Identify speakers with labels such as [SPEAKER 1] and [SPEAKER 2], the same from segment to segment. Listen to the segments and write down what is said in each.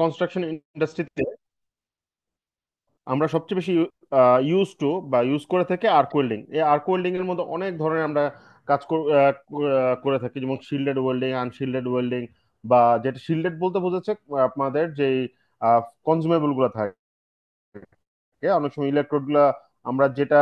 [SPEAKER 1] Construction ইন্ডাস্ট্রিতে আমরা সবচেয়ে বেশি ইউজ টু বা ইউজ করে থাকি আর্ক ওয়েল্ডিং। এই আর্ক ওয়েল্ডিং এর মধ্যে অনেক ধরনের আমরা কাজ করে থাকি, যেমন শিল্ডেড ওয়েল্ডিং, আনশিল্ডেড ওয়েল্ডিং, বা যেটা শিল্ডেড বলতে বোঝাচ্ছে আপনাদের যে কনজুমেবল গুলো থাকে, অনেক সময় ইলেকট্রোড গুলা আমরা যেটা।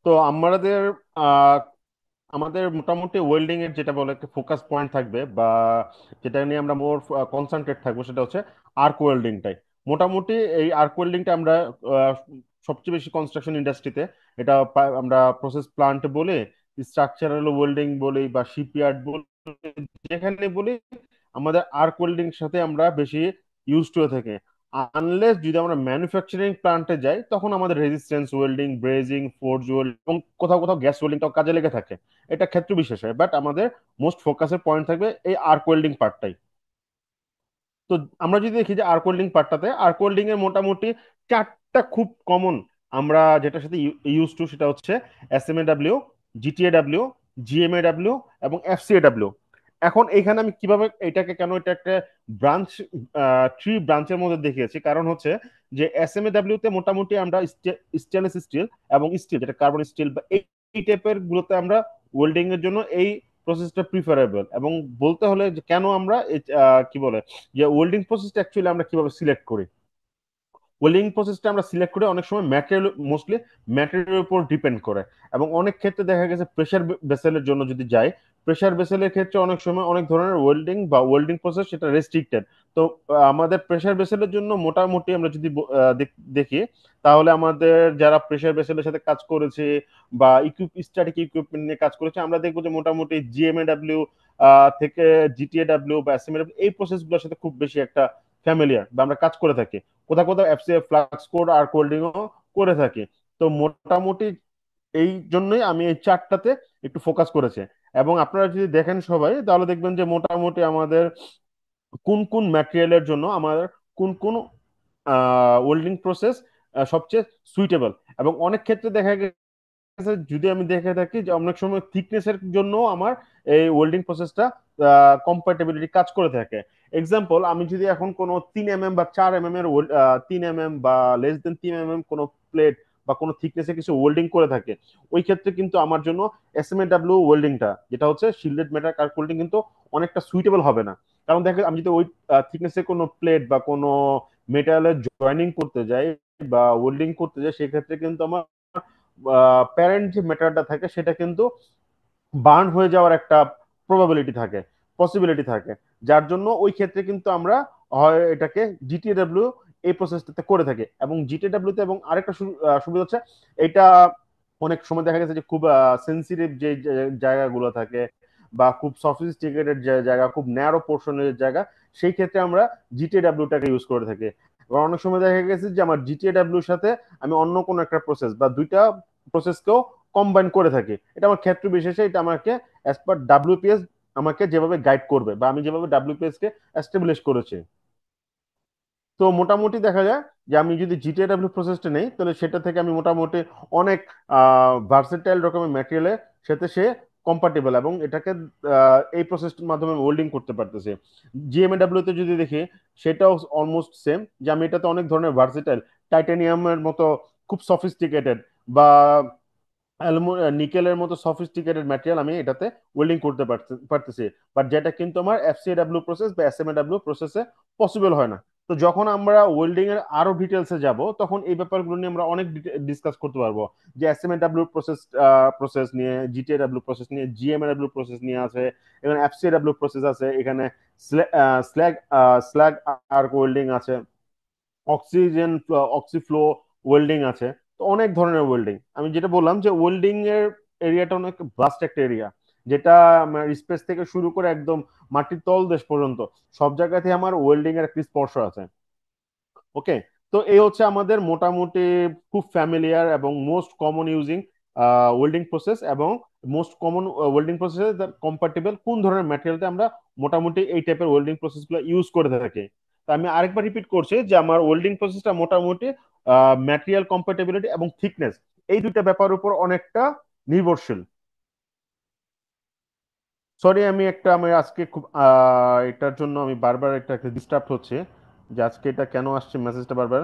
[SPEAKER 1] তো আমাদের আমাদের মোটামুটি ওয়েল্ডিং এর যেটা বলে একটা ফোকাস পয়েন্ট থাকবে, বা যেটা নিয়ে আমরা মোর কনসেন্ট্রেট থাকবো, সেটা হচ্ছে আর্ক ওয়েল্ডিংটাই। মোটামুটি এই আর্ক ওয়েল্ডিংটা আমরা আহ, সবচেয়ে বেশি কনস্ট্রাকশন ইন্ডাস্ট্রিতে এটা আমরা প্রসেস প্লান্ট বলি, স্ট্রাকচারাল ওয়েল্ডিং বলি, বা শিপইয়ার্ড বলি, যেখানে বলি আমাদের আর্ক ওয়েল্ডিং সাথে আমরা বেশি ইউজ হয়ে থাকি। আনলেস যদি আমরা ম্যানুফ্যাকচারিং প্লান্টে যাই, তখন আমাদের রেজিস্ট্যান্স ওয়েল্ডিং, ব্রেজিং, ফোর্জ ওয়েল্ডিং এবং কোথাও কোথাও গ্যাস ওয়েল্ডিংটাও কাজে লেগে থাকে। এটা ক্ষেত্র বিশেষে, বাট আমাদের মোস্ট ফোকাসের পয়েন্ট থাকবে এই আর্ক ওয়েল্ডিং পার্টটাই। তো আমরা যদি দেখি যে আর্ক ওয়েল্ডিং পার্টটাতে, আর্ক ওয়েল্ডিং এর মোটামুটি চারটা খুব কমন আমরা যেটার সাথে ইউজ টু, সেটা হচ্ছে এসএমএডাব্লিউ, জিটিএডাব্লিউ, জিএমএডাব্লিউ এবং এফসিএডাব্লিউ। এখন এখানে আমি কিভাবে এটাকে, কেন এটা একটা ব্রাঞ্চ, থ্রি ব্রাঞ্চের মধ্যে দেখিয়েছি, কারণ হচ্ছে যে এসএমএডাব্লিউ তে মোটামুটি আমরা স্টেনলেস স্টিল এবং স্টিল, যেটা কার্বন স্টিল বা এই টাইপের গুলোতে আমরা ওয়েল্ডিং এর জন্য এই প্রসেসটা প্রিফারেবল। এবং বলতে হলে যে কেন আমরা কি বলে যে ওয়েল্ডিং প্রসেসটা অ্যাকচুয়ালি আমরা কিভাবে সিলেক্ট করি, ওয়েল্ডিং প্রসেসটা আমরা সিলেক্ট করে অনেক সময় ম্যাটেরিয়াল, মোস্টলি ম্যাটেরিয়ালের উপর ডিপেন্ড করে। এবং অনেক ক্ষেত্রে দেখা গেছে প্রেসার ভেসেলের জন্য যদি যাই, প্রেসার ভেসেলের ক্ষেত্রে অনেক সময় অনেক ধরনের ওয়েল্ডিং বা ওয়েল্ডিং প্রসেস সেটা রেস্ট্রিক্টেড। তো আমাদের প্রেসার ভেসেলের জন্য মোটামুটি আমরা যদি দেখি, তাহলে আমাদের যারা প্রেসার ভেসেলের সাথে কাজ করেছে বা স্ট্যাটিক ইকুইপমেন্ট নিয়ে কাজ করেছে, আমরা দেখবো যে মোটামুটি জিএমএডাব্লিউ থেকে জিটিএডাব্লিউ বা এসএমএডাব্লিউ এই প্রসেসগুলোর সাথে খুব বেশি একটা ফ্যামিলিয়ার বা আমরা কাজ করে থাকি। কোথাও কোথাও এফসিএফ, ফ্লাক্স কোড আর কোল্ডিংও করে থাকি। তো মোটামুটি এই জন্যই আমি এই চারটাতে একটু ফোকাস করেছি। এবং আপনারা যদি দেখেন সবাই, তাহলে দেখবেন যে মোটামুটি আমাদের কোন কোন ম্যাটেরিয়ালের জন্য আমাদের কোন কোন ওয়েল্ডিং প্রসেস সবচেয়ে সুইটেবল। এবং অনেক ক্ষেত্রে দেখা গেছে, যদি আমি দেখে থাকি যে অনেক সময় থিকনেসের জন্য আমার এই ওয়েল্ডিং প্রসেসটা কম্প্যাটিবিলিটি কাজ করে থাকে। এক্সাম্পল, আমি যদি এখন কোনো 3 mm বা 4 mm এর 3 mm বা লেস দেন 3 mm কোনো প্লেট বা কোনো থিকনেসে কিছু ওয়েল্ডিং করে থাকে, ওই ক্ষেত্রে কিন্তু আমার জন্য এসএমএডাব্লিউ ওয়েল্ডিংটা, যেটা হচ্ছে শিল্ডেড মেটাল কার্ক ওয়েল্ডিং, কিন্তু অনেকটা সুইটেবল হবে না। কারণ দেখে, আমি যদি ওই থিকনেসে কোনো প্লেট বা কোনো মেটালের জয়েনিং করতে যাই বা ওয়েল্ডিং করতে যাই, সেক্ষেত্রে কিন্তু আমার প্যারেন্ট যে ম্যাটারটা থাকে সেটা কিন্তু বার্ন হয়ে যাওয়ার একটা প্রবাবিলিটি থাকে, পসিবিলিটি থাকে। যার জন্য ওই ক্ষেত্রে কিন্তু আমরা হয় এটাকে জিটিডব্লিউ এই প্রসেসটাতে করে থাকি। এবং জিটিডব্লিউ তে এবং আরেকটা সুবিধা হচ্ছে, এটা অনেক সময় দেখা গেছে যে খুব সেন্সিটিভ যে জায়গাগুলো থাকে বা খুব সফিস্টিকেটেড যে জায়গা, খুব ন্যারো পোর্শনের জায়গা, সেই ক্ষেত্রে আমরা জিটিডব্লিউটাকে ইউজ করে থাকি। এবার অনেক সময় দেখা গেছে যে আমার জিটিডব্লিউর সাথে আমি অন্য কোনো একটা প্রসেস বা দুইটা প্রসেসকেও কম্বাইন করে থাকি। এটা আমার ক্ষেত্র বিশেষে, এটা আমাকে অ্যাজ পার ডাব্লিউপিএস আমাকে যেভাবে গাইড করবে বা আমি যেভাবে ডাব্লিউপিএস কে এস্টাবলিশ করেছি। তো মোটামুটি দেখা যায় যে আমি যদি জিটিএডব্লিউ প্রসেসটা নেই, তাহলে সেটা থেকে আমি মোটামুটি অনেক ভার্সেটাইল রকমের ম্যাটেরিয়ালের সাথে সে কম্পার্টেবল, এবং এটাকে এই প্রসেসটার মাধ্যমে হোল্ডিং করতে পারতেছে। জিএমএডব্লিউ তে যদি দেখি, সেটাও অলমোস্ট সেম, যে আমি এটাতে অনেক ধরনের ভার্সেটাইল, টাইটানিয়ামের মতো খুব সফিস্টিকেটেড বা নিকেলের মতো সফিস্টিকেটেড ম্যাটেরিয়াল আমি এটাতে ওয়েল্ডিং করতে পারতেছি। বাট যেটা কিন্তু আমার এফসিডব্লিউ প্রসেস বা এসএমএডব্লিউ প্রসেসে পসিবল হয় না। তো যখন আমরা ওয়েল্ডিং এর আরো ডিটেলসে যাব, তখন এই ব্যাপারগুলো নিয়ে আমরা অনেক ডিসকাস করতে পারবো, যে এসএমএডব্লিউ প্রসেস নিয়ে, জিটিএডব্লিউ প্রসেস নিয়ে, জিএমএডব্লিউ প্রসেস নিয়ে আছে, এখানে এফসিডব্লিউ প্রসেস আছে, এখানে স্ল্যাগ স্ল্যাগ আর্ক ওয়েল্ডিং আছে, অক্সিজেন অক্সিফ্লো ওয়েল্ডিং আছে। তো অনেক ধরনের ওয়েল্ডিং, আমি যেটা বললাম যে ওয়েল্ডিং এর এরিয়াটা অনেক ভাস্ট একটা এরিয়া, যেটা স্পেস থেকে শুরু করে একদম মাটির তলদেশ পর্যন্ত সব জায়গাতে আমার ওয়েল্ডিং এর একটি স্পর্শ আছে। ওকে। তো এই হচ্ছে আমাদের মোটামুটি খুব ফ্যামিলিয়ার এবং most common using welding process, এবং most common welding process compatible কোন ধরনের ম্যাটেরিয়ালতে আমরা মোটামুটি এই টাইপের ওয়েল্ডিং প্রসেসগুলো ইউজ করে থাকি। তো আমি আরেকবার রিপিট করছি যে আমার ওয়েল্ডিং প্রসেসটা মোটামুটি ম্যাটেরিয়াল কম্পার্টেবিলিটি এবং থিকনেস, এই দুইটা ব্যাপারের উপর অনেকটা নির্ভরশীল। সরি, আমি আজকে খুব এটার জন্য আমি বারবার একটা ডিস্টার্ব হচ্ছে, যে আজকে এটা কেন আসছে মেসেজটা বারবার।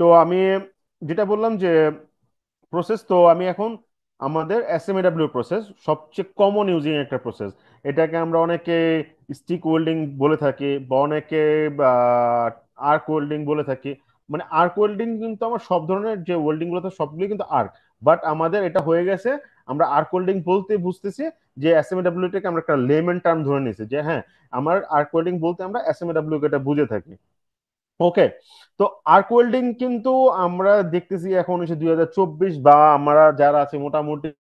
[SPEAKER 1] তো আমি যেটা বললাম যে প্রসেস, তো আমি এখন আমাদের এসএমএডব্লিউ প্রসেস সবচেয়ে কমন ইউজিং একটা প্রসেস। এটাকে আমরা অনেকে স্টিক ওয়েল্ডিং বলে থাকি, বা অনেকে আর্ক ওয়েল্ডিং বলে থাকি। মানে আর্ক ওয়েল্ডিং কিন্তু আমার সব ধরনের যে ওয়েল্ডিং গুলো থাকে সবগুলো কিন্তু আর্ক, বাট আমাদের এটা হয়ে গেছে আমরা আর্ক ওয়েল্ডিং বলতে বুঝতেছি যে এসএমএডব্লিউ টাকে আমরা একটা লেমন টার্ম ধরে নিয়েছি, যে হ্যাঁ আমার আর্ক ওয়েল্ডিং বলতে আমরা এসএমএডব্লিউ কে এটা বুঝে থাকি। ওকে। তো আর্ক ওয়েল্ডিং কিন্তু আমরা দেখতেছি এখন এসে 2024, বা আমরা যারা আছে মোটামুটি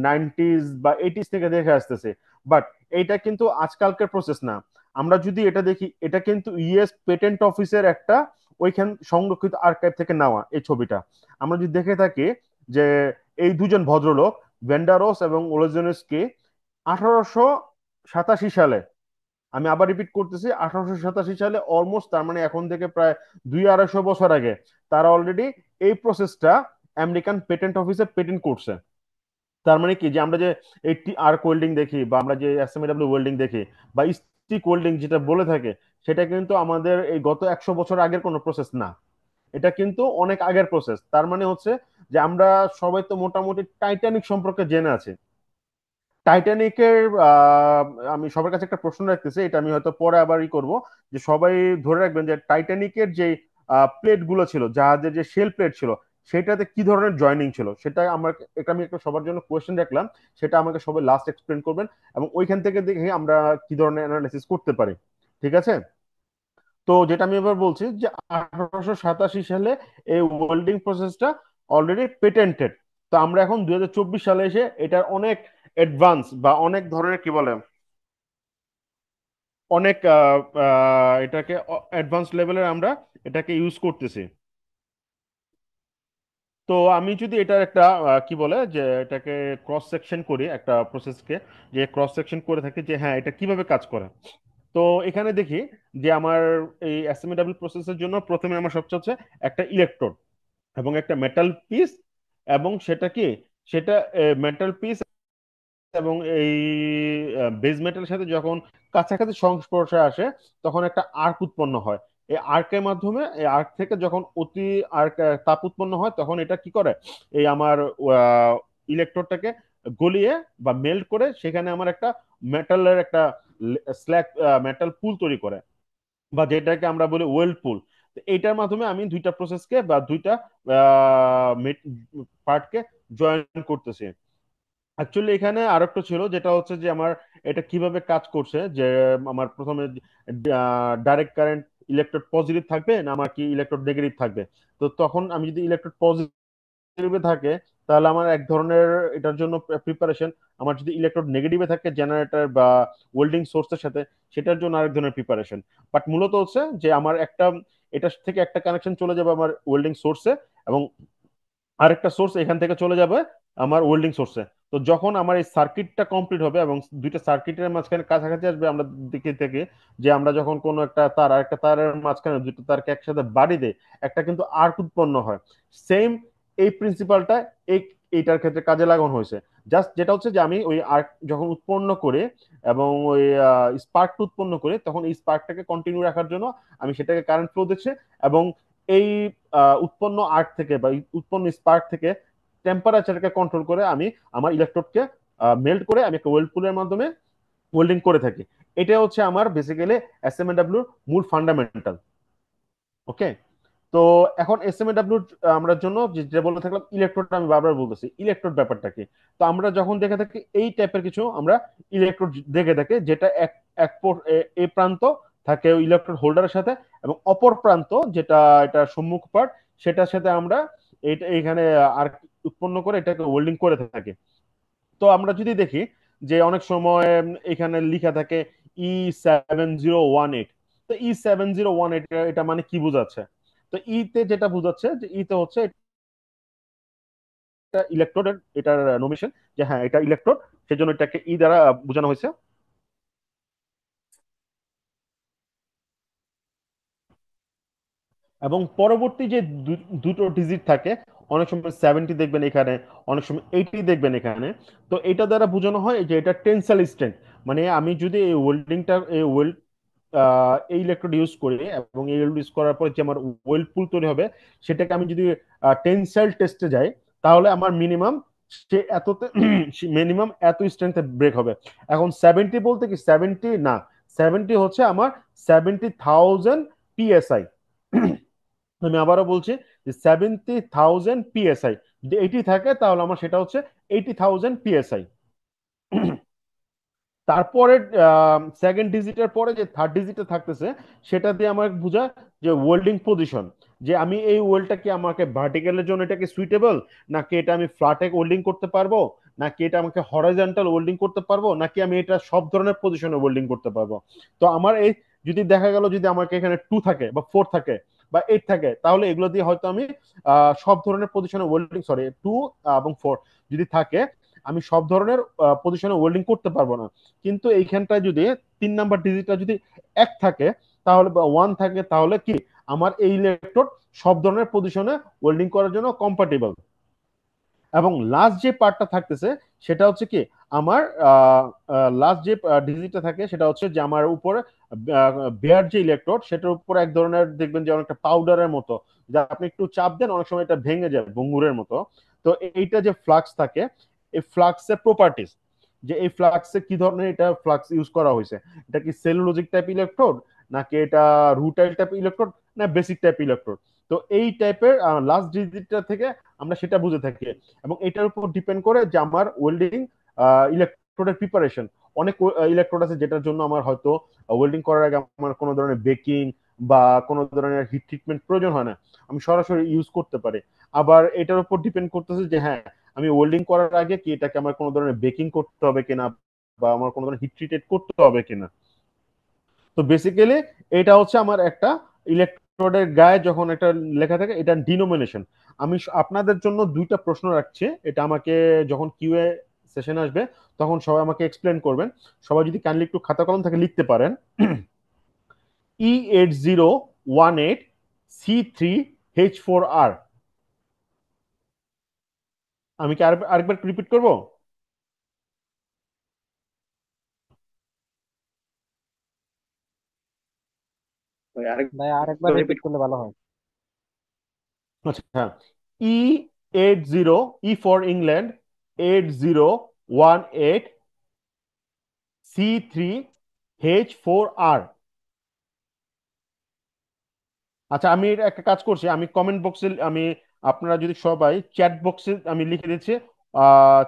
[SPEAKER 1] 90s বা 80s থেকে দেখে আসতেছে। বাট এইটা কিন্তু আজকালকার প্রসেস না। আমরা যদি এটা দেখি, এটা কিন্তু ইউএস পেটেন্ট অফিসের একটা ওইখান সংরক্ষিত আর্কাইভ থেকে নেওয়া এই ছবিটা। আমরা যদি দেখে থাকি যে এই দুজন ভদ্রলোক ভেন্ডারোস এবং ওলোজেনস্কি 1887 সালে, আমি আবার রিপিট করতেছি, 1887 সালে, অলমোস্ট তার মানে এখন থেকে প্রায় 200-250 বছর আগে তারা অলরেডি এই প্রসেসটা আমেরিকান পেটেন্ট অফিসে পেটেন্ট করছে। তার মানে কি, যে আমরা যে এই আর্ক ওয়েল্ডিং দেখি, বা আমরা যে এসএমএডব্লিউ ওয়েল্ডিং দেখি, বা স্টিক ওয়েল্ডিং যেটা বলে থাকে, সেটা কিন্তু আমাদের এই গত 100 বছর আগের কোনো প্রসেস না। এটা কিন্তু অনেক আগের প্রসেস। তার মানে হচ্ছে যে আমরা সবাই তো মোটামুটি টাইটানিক সম্পর্কে জেনে আছি। টাইটানিকের আমি সবার কাছে একটা প্রশ্ন রাখতেছি, এটা আমি হয়তো পরে আবার করব, যে সবাই ধরে রাখবেন যে টাইটানিকের যে প্লেট গুলো ছিল, জাহাজের যে শেল প্লেট ছিল, সেটাতে কি ধরনের জয়েনিং ছিল, সেটা আমার, এটা আমি একটা সবার জন্য কোয়েশ্চেন রাখলাম। সেটা আমাকে সবাই লাস্ট এক্সপ্লেন করবেন, এবং ওইখান থেকে দেখে আমরা কি ধরনের অ্যানালাইসিস করতে পারি। ঠিক আছে? তো যেটা আমি এবার বলছি, যে 1887 সালে এই ওয়েল্ডিং প্রসেসটা অলরেডি পেটেন্টেড। তো আমরা এখন 2024 সালে এসে এটার অনেক অ্যাডভান্স, বা অনেক ধরনের কি বলে, অনেক এটাকে অ্যাডভান্স লেভেলের আমরা এটাকে ইউজ করতেছি। তো আমি যদি এটার একটা কি বলে যে এটাকে ক্রস সেকশন করি একটা প্রসেসকে, যে ক্রস সেকশন করে থাকি যে হ্যাঁ এটা কিভাবে কাজ করে। তো এখানে দেখি যে আমার এই অ্যাসেম্বলি প্রসেসের জন্য প্রথমে আমার সবচেয়ে হচ্ছে একটা ইলেকট্রোড এবং একটা মেটাল পিস, এবং সেটা কি, সেটা মেটাল পিস এবং এই বেজ মেটালের সাথে যখন কাছাকাছি সংস্পর্শে আসে, তখন একটা আর্ক উৎপন্ন হয়। এই আর্কের মাধ্যমে, এই আর্ক থেকে যখন অতি আর্ক তাপ উৎপন্ন হয়, তখন এটা কি করে, এই আমার ইলেকট্রোডটাকে গলিয়ে বা মেল্ট করে সেখানে আমার একটা মেটালের একটা স্ল্যাগ, মেটাল পুল তৈরি করে, বা যেটাকে আমরা বলি ওয়েল্ড পুল। এইটার মাধ্যমে আমি দুইটা প্রসেসকে বা দুইটা পার্টকে জয়েন করতেছি। অ্যাকচুয়ালি এখানে আরেকটা ছিল, যেটা হচ্ছে যে আমার এটা কিভাবে কাজ করছে, যে আমার প্রথমে ডাইরেক্ট কারেন্ট ইলেকট্রোড পজিটিভ থাকবে না আমার কি ইলেকট্রোড নেগেটিভ থাকবে। তো তখন আমি যদি ইলেকট্রোড পজিটিভে থাকে, তাহলে আমার এক ধরনের এটার জন্য প্রিপারেশন। আমার যদি ইলেকট্রোড নেগেটিভে থাকে জেনারেটর বা ওয়েল্ডিং সোর্সের সাথে, সেটার জন্য আরেক ধরনের প্রিপারেশন। বাট মূলত হচ্ছে যে আমার একটা, এটা থেকে একটা কানেকশন চলে যাবে আমার ওয়েল্ডিং সোর্সে, এবং আরেকটা সোর্স এখান থেকে চলে যাবে আমার ওয়েল্ডিং সোর্সে। তো যখন আমার এই সার্কিটটা কমপ্লিট হবে এবং দুইটা সার্কিটের মাঝখানে কাছাকাছি আসবে, আমরা দিকে থেকে, যে আমরা যখন কোনো একটা তার আরেকটা তারের মাঝখানে দুটো তারকে একসাথে বাড়ি দেই, একটা কিন্তু আর্ক উৎপন্ন হয়। সেম এই প্রিন্সিপালটা এই এইটার ক্ষেত্রে কাজে লাগানো হয়েছে। জাস্ট যেটা হচ্ছে যে আমি ওই আর্ক যখন উৎপন্ন করে এবং ওই স্পার্কটা উৎপন্ন করে, তখন এই স্পার্কটাকে কন্টিনিউ রাখার জন্য আমি সেটাকে কারেন্ট ফ্লো দিচ্ছি, এবং এই উৎপন্ন আর্ক থেকে বা উৎপন্ন স্পার্ক থেকে টেম্পারেচারকে কন্ট্রোল করে আমি আমার ইলেকট্রোডকে মেল্ট করে আমি একটা ওয়েল্ড পুলের মাধ্যমে ওয়েল্ডিং করে থাকি। এটা হচ্ছে আমার বেসিক্যালি এসএমএডব্লিউ মূল ফান্ডামেন্টাল। ওকে। তো এখন এসএমএডব্লিউ আমরা জন্য যেটা বলে থাকলাম ইলেকট্রোড, আমি বারবার বলতেছি ইলেকট্রোড ব্যাপারটা কি। তো আমরা যখন দেখে থাকি এই টাইপের কিছু আমরা ইলেকট্রোড দেখে থাকি, যেটা এক এক এ প্রান্ত থাকে ইলেকট্রোড হোল্ডারের সাথে, এবং অপর প্রান্ত যেটা এটা সম্মুখ পার্ট, সেটার সাথে আমরা এইটা এইখানে আর উৎপন্ন করে এটাকে ওয়েল্ডিং করে থাকি। তো আমরা যদি দেখি যে অনেক সময় এখানে লিখা থাকে E7018। তো E7018 এটা মানে কি বোঝাচ্ছে? তো তে যেটা বোঝাচ্ছে যে তে হচ্ছে এটা ইলেকট্রোড, এটার নমিনেশন, যে হ্যাঁ এটা ইলেকট্রোড, সেজন্য এটাকে দ্বারা বোঝানো হয়েছে। এবং পরবর্তী যে দুটো ডিজিট থাকে, অনেক সময় 70 দেখবেন এখানে, অনেক সময় 80 দেখবেন এখানে। তো এটা দ্বারা বোঝানো হয় যে এটা টেন্সাইল স্ট্রেংথ। মানে আমি যদি এই ওয়েল্ডিংটা এই ওয়েল্ড এই ইলেকট্রোড ইউজ করি এবং এই ইউজ করার পর যে আমার ওয়েল্ড পুল তৈরি হবে, সেটাকে আমি যদি টেন্সাইল টেস্টে যাই, তাহলে আমার মিনিমাম সে এততে মিনিমাম এত স্ট্রেংথে ব্রেক হবে। এখন 70 বলতে কি 70 না, 70 হচ্ছে আমার 70,000 পিএসআই। আমি আবারও বলছি যে 70,000 পিএসআই। যদি এটি থাকে তাহলে আমার সেটা হচ্ছে 80,000 পিএসআই। তারপরে সেকেন্ড ডিজিটের পরে যে থার্ড ডিজিটে থাকতেছে, সেটা দিয়ে আমার বোঝায় যে ওয়েল্ডিং পজিশন, যে আমি এই ওয়েলটা কি আমাকে ভার্টিক্যালের জন্য এটা কি সুইটেবল, নাকি এটা আমি ফ্ল্যাটে ওয়েল্ডিং করতে পারবো, নাকি এটা আমাকে হরাইজন্টাল ওয়েল্ডিং করতে পারবো, নাকি আমি এটা সব ধরনের পজিশনে ওয়েল্ডিং করতে পারবো। তো আমার এই যদি দেখা গেল যদি আমাকে এখানে 2 থাকে বা 4 থাকে বা 8 থাকে, তাহলে এগুলো দিয়ে হয়তো আমি সব ধরনের পজিশনে ওয়েল্ডিং, সরি 2 এবং 4 যদি থাকে, আমি সব ধরনের পজিশনে ওয়েল্ডিং করতে পারবো না। কিন্তু এইখানটায় যদি 3 নাম্বার ডিজিটটা যদি 1 থাকে, তাহলে বা 1 থাকে, তাহলে কি আমার এই ইলেকট্রোড সব ধরনের পজিশনে ওয়েল্ডিং করার জন্য কম্পাটিবল। এবং লাস্ট যে পার্টটা থাকতেছে সেটা হচ্ছে কি আমার লাস্ট যে ডিজিটটা থাকে সেটা হচ্ছে যে আমার উপরে বেয়ার যে ইলেকট্রোড, সেটার উপরে এক ধরনের দেখবেন যে অনেকটা পাউডারের মতো, যা আপনি একটু চাপ দেন অনেক সময় এটা ভেঙে যায় ভঙ্গুরের মতো। তো এইটা যে ফ্লাক্স থাকে, এই ফ্লাক্সের প্রপার্টিজ, যে এই ফ্লাক্সে কি ধরনের এটা ফ্লাক্স ইউজ করা হয়েছে, এটা কি সেলুলোজিক টাইপ ইলেকট্রোড, নাকি এটা রুটাইল টাইপ ইলেকট্রোড, না বেসিক টাইপ ইলেকট্রোড। তো এই টাইপের লাস্ট ডিজিটটা থেকে আমরা সেটা বুঝে থাকি। এবং এটার উপর ডিপেন্ড করে যে আমার ওয়েল্ডিং ইলেকট্রোডের প্রিপারেশন। অনেক ইলেকট্রোড আছে যেটার জন্য আমার হয়তো ওয়েল্ডিং করার আগে আমার কোনো ধরনের বেকিং বা কোনো ধরনের হিট ট্রিটমেন্ট প্রয়োজন হয় না, আমি সরাসরি ইউজ করতে পারি। আবার এটার উপর ডিপেন্ড করতেছে যে হ্যাঁ, আমি ওয়েল্ডিং করার আগে কি এটাকে আমার কোনো ধরনের বেকিং করতে হবে কিনা, বা আমার কোনো ধরনের হিট ট্রিটেড করতে হবে কিনা। তো বেসিক্যালি এটা হচ্ছে আমার একটা ইলেকট্রোডের গায়ে যখন একটা লেখা থাকে, এটা ডিনোমিনেশন। আমি আপনাদের জন্য দুইটা প্রশ্ন রাখছি, এটা আমাকে যখন কিউএ সেশন আসবে তখন সবাই আমাকে এক্সপ্লেন করবেন। সবাই যদি কাইন্ডলি একটু খাতা কলম থেকে লিখতে পারেন। E8018C3H4R। আমি কি আরেকবার রিপিট করব?
[SPEAKER 2] ভাই আরেক
[SPEAKER 3] ভাই আরেকবার রিপিট
[SPEAKER 2] রিপিট।
[SPEAKER 3] করলে ভালো হয়।
[SPEAKER 1] আচ্ছা, E80, E for England, 8018C3H4R। আচ্ছা, আমি এর একটা কাজ করছি, আমি কমেন্ট বক্সে আমি আপনারা যদি সবাই চ্যাট বক্সে আমি লিখে দিচ্ছি,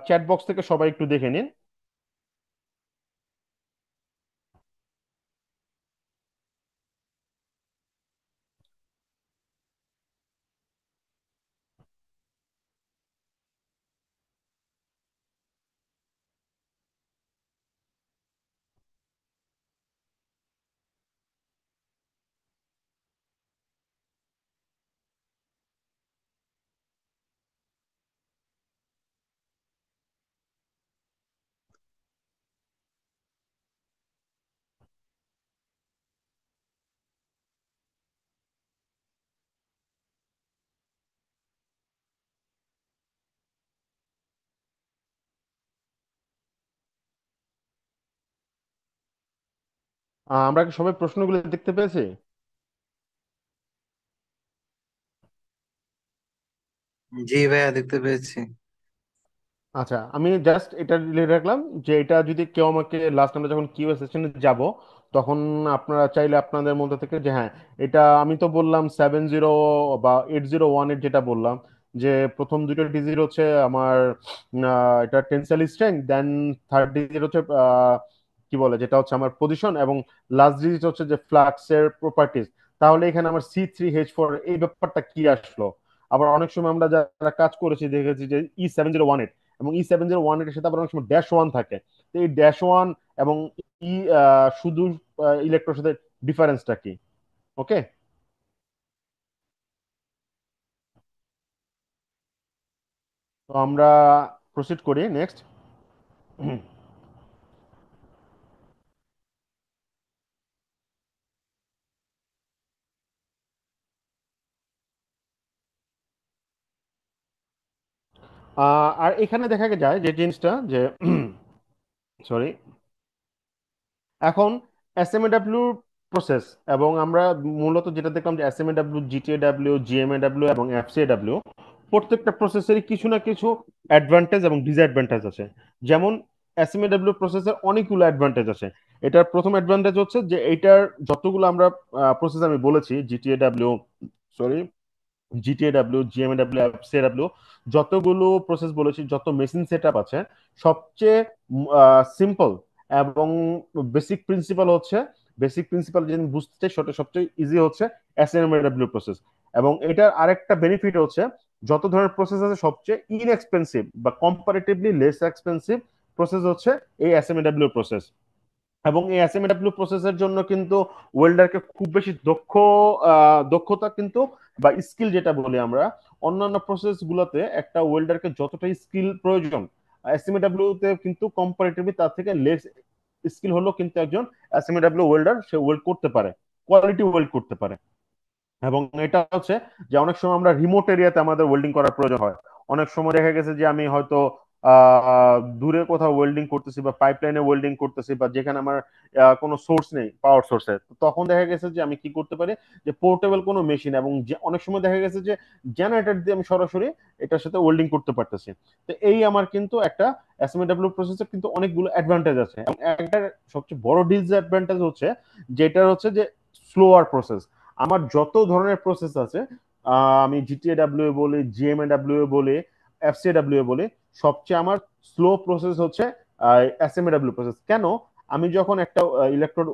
[SPEAKER 1] চ্যাট বক্স থেকে সবাই একটু দেখে নিন। আমরা কি সবাই প্রশ্নগুলো দেখতে পেয়েছি?
[SPEAKER 2] জি ভাইয়া, দেখতে পেয়েছি।
[SPEAKER 1] আচ্ছা, আমি জাস্ট এটা লিখে রাখলাম যে এটা যদি কেউ আমাকে লাস্ট আমরা যখন কিউ সেশনে যাব, তখন আপনারা চাইলে আপনাদের মধ্যে থেকে যে হ্যাঁ, এটা আমি তো বললাম 70 বা 8018 যেটা বললাম, যে প্রথম দুটো ডিজিট হচ্ছে আমার এটা টেনসাইল স্ট্রেংথ, দেন থার্ড ডিজিট হচ্ছে কি বলে যেটা হচ্ছে আমার পজিশন, এবং লাস্ট ডিজিট হচ্ছে যে ফ্লাক্সের প্রপার্টিজ। তাহলে এখানে আমার C3H4 এই ব্যাপারটা কি আসলো? আবার অনেক সময় আমরা যারা কাজ করেছি দেখেছি যে E7018, এবং E7018 এর সাথে আবার অনেক সময় -1 থাকে। তো এই -1 এবং ই শুধু ইলেকট্রোর সাথে ডিফারেন্সটা কি? ওকে, তো আমরা প্রসিড করি নেক্সট। আর এখানে দেখা যায় যে জিনিসটা যে সরি, এখন এসএমএডব্লিউ প্রসেস, এবং আমরা মূলত যেটা দেখলাম যে এসএমএডব্লিউ, জিটিএডব্লিউ, জিএমএডব্লিউ এবং এফসিএডব্লিউ, প্রত্যেকটা প্রসেসেরই কিছু না কিছু অ্যাডভান্টেজ এবং ডিসঅ্যাডভান্টেজ আছে। যেমন এসএমএডব্লিউ প্রসেসের অনেকগুলো অ্যাডভান্টেজ আছে। এটার প্রথম অ্যাডভান্টেজ হচ্ছে যে এইটার যতগুলো আমরা প্রসেস আমি বলেছি, জিটিএডব্লিউ, সরি, জিটিএডব্লিউ, জিএমএডব্লিউ, এফসিএডব্লিউ, যতগুলো প্রসেস বলেছি, যত মেশিন সেটআপ আছে, সবচেয়ে সিম্পল এবং বেসিক প্রিন্সিপাল যদি বুঝতে চাই, সেটা সবচেয়ে ইজি হচ্ছে এসএমএডব্লিউ প্রসেস। এবং এটার আরেকটা বেনিফিট হচ্ছে, যত ধরনের প্রসেস আছে সবচেয়ে ইনএক্সপেন্সিভ বা কম্পারেটিভলি লেস এক্সপেন্সিভ প্রসেস হচ্ছে এই এসএমএডব্লিউ প্রসেস। এবং এই এসএমএডব্লিউ প্রসেসের জন্য কিন্তু ওয়েল্ডারকে খুব বেশি দক্ষতা কিন্তু, বা স্কিল যেটা বলি আমরা, অন্যান্য প্রসেস গুলোতে একটা ওয়েল্ডারকে যতটা স্কিল প্রয়োজন, এসএমএডব্লিউ তে কিন্তু কম্পারেটিভলি তার থেকে লেস স্কিল হলো, কিন্তু একজন এসএমএডব্লিউ ওয়েল্ডার সে ওয়েল্ড করতে পারে, কোয়ালিটি ওয়েল্ড করতে পারে। এবং এটা হচ্ছে যে অনেক সময় আমরা রিমোট এরিয়াতে আমাদের ওয়েল্ডিং করার প্রয়োজন হয়। অনেক সময় দেখা গেছে যে আমি হয়তো দূরে কোথাও ওয়েল্ডিং করতেছি, বা পাইপলাইনে ওয়েল্ডিং করতেছি, বা যেখানে আমার কোনো সোর্স নেই, পাওয়ার সোর্সের, তখন দেখা গেছে যে আমি কি করতে পারি, যে পোর্টেবল কোনো মেশিন, এবং অনেক সময় দেখা গেছে যে জেনারেটর দিয়ে আমি সরাসরি এটার সাথে ওয়েল্ডিং করতে পারতেছি। তো এই আমার কিন্তু একটা এসএমএডব্লিউ প্রসেসর কিন্তু অনেকগুলো অ্যাডভান্টেজ আছে, এবং একটা সবচেয়ে বড় ডিসঅ্যাডভান্টেজ হচ্ছে যেটা হচ্ছে যে স্লোয়ার প্রসেস। আমার যত ধরনের প্রসেস আছে, আমি জিটিএডব্লিউ বলি, জিএমএডব্লিউ বলি, এফসিডব্লিউ বলি, সবচেয়ে আমার স্লো প্রসেস হচ্ছে এসএমএডব্লিউ প্রসেস। কেন? আমি যখন একটা ইলেকট্রোড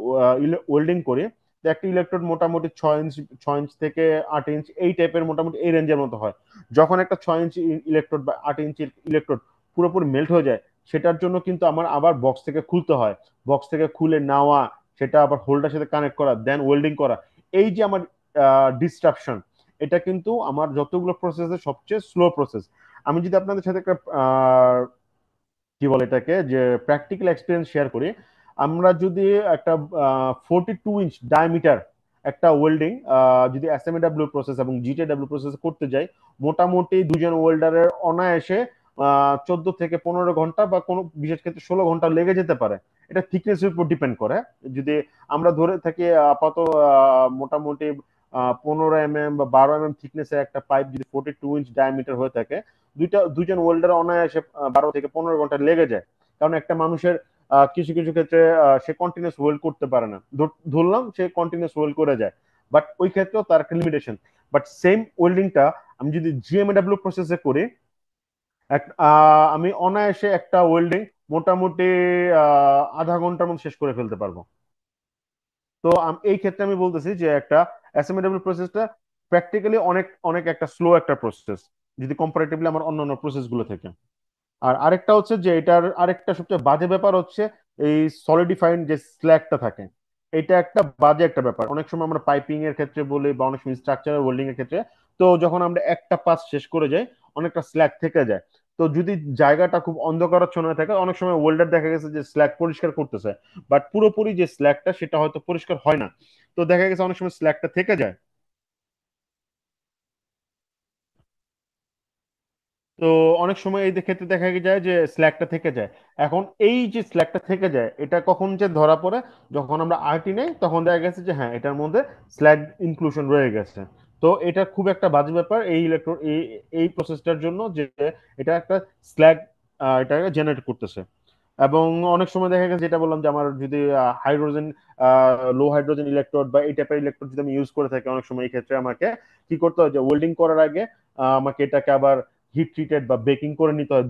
[SPEAKER 1] ওয়েল্ডিং করি, তো একটা ইলেকট্রোড মোটামুটি 6 ইঞ্চ, 6 ইঞ্চ থেকে 8 ইঞ্চ, এই টাইপের মোটামুটি এই রেঞ্জের মতো হয়। যখন একটা 6 ইঞ্চি ইলেকট্রোড বা 8 ইঞ্চি ইলেকট্রোড পুরোপুরি মেল্ট হয়ে যায়, সেটার জন্য কিন্তু আমার আবার বক্স থেকে খুলতে হয়, বক্স থেকে খুলে নেওয়া, সেটা আবার হোল্ডার সাথে কানেক্ট করা, দেন ওয়েল্ডিং করা। এই যে আমার ডিস্ট্রাকশন, এটা কিন্তু আমার যতগুলো প্রসেসের সবচেয়ে স্লো প্রসেস। আমি যদি আপনাদের সাথে একটা কি বলে এটাকে, যে প্র্যাকটিক্যাল এক্সপিরিয়েন্স শেয়ার করি, আমরা যদি একটা 42 ইঞ্চ ডায়ামিটার একটা ওয়েল্ডিং যদি এসএমএডব্লিউ প্রসেস এবং জিটিডব্লিউ প্রসেস করতে যাই, মোটামুটি দুজন ওয়েল্ডারের অনায়াসে 14 থেকে 15 ঘন্টা, বা কোনো বিশেষ ক্ষেত্রে 16 ঘন্টা লেগে যেতে পারে। এটা থিকনেসের উপর ডিপেন্ড করে। যদি আমরা ধরে থাকি আপাতত মোটামুটি 15 mm বা 12 mm থিকনেসের একটা পাইপ যদি 42 ইঞ্চ ডায়ামিটার হয়ে থাকে, দুজন ওয়েল্ডার অনায়াসে 12 থেকে 15 ঘন্টা লেগে যায়। কারণ একটা মানুষের কিছু কিছু ক্ষেত্রে সে কন্টিনিউস ওয়েল্ড করতে পারে না, ধরলাম সে কন্টিনিউস ওয়েল্ড করে যায়, বাট ওই ক্ষেত্রেও তার একটা লিমিটেশন। বাট সেম ওয়েল্ডিংটা আমি যদি জিএমএডব্লিউ প্রসেসে করি, আমি অনায়াসে একটা ওয়েল্ডিং মোটামুটি আধা ঘন্টার মধ্যে শেষ করে ফেলতে পারবো। তো এই ক্ষেত্রে আমি বলতেছি যে একটা অ্যাসেম্বলেবল প্রসেসটা প্র্যাকটিক্যালি অনেক অনেক একটা স্লো একটা প্রসেস, যদি কম্পারেটিভলি আমার অন্যান্য প্রসেস গুলো থেকে। আর আরেকটা হচ্ছে যে এটার আরেকটা সবচেয়ে বাজে ব্যাপার হচ্ছে এই সলিডিফাইড যে স্ল্যাগটা থাকে, এটা একটা বাজে একটা ব্যাপার। অনেক সময় আমরা পাইপিং এর ক্ষেত্রে বলি, বা অনেক সময় স্ট্রাকচারাল ওয়েল্ডিং এর ক্ষেত্রে, তো যখন আমরা একটা পাস শেষ করে যাই, অনেকটা স্ল্যাগ থেকে যায়। তো যদি জায়গাটা খুব অন্ধকারাচ্ছন্ন হয়ে থাকে, অনেক সময় ওয়েল্ডার দেখা গেছে যে স্ল্যাগ পরিষ্কার করতেছে, বাট পুরোপুরি যে স্ল্যাগটা সেটা হয়তো পরিষ্কার হয় না। তো দেখা গেছে অনেক সময় স্ল্যাগটা থেকে যায়। তো অনেক সময় এই ক্ষেত্রে দেখা যায় যে স্ল্যাগটা থেকে যায়। এখন এই যে স্ল্যাগটা থেকে যায়, এটা কখন যে ধরা পড়ে, যখন আমরা আরটি নেই, তখন দেখা গেছে যে হ্যাঁ, এটার মধ্যে স্ল্যাগ ইনক্লুশন রয়ে গেছে। তো এটা খুব একটা বাজে ব্যাপার এই এই প্রসেসটার জন্য, যে এটা একটা স্ল্যাগ এটাকে জেনারেট করতেছে। এবং অনেক সময় দেখা গেছে, যেটা বললাম, যে আমার যদি হাইড্রোজেন, লো হাইড্রোজেন ইলেকট্রোড বা এই টাইপের ইলেকট্রোড যদি আমি ইউজ করে থাকি, অনেক সময় এই ক্ষেত্রে আমাকে কি করতে হয়, যে ওয়েল্ডিং করার আগে আমাকে এটাকে আবার হিট ট্রিটেড বা বেকিং করে নিতে হয়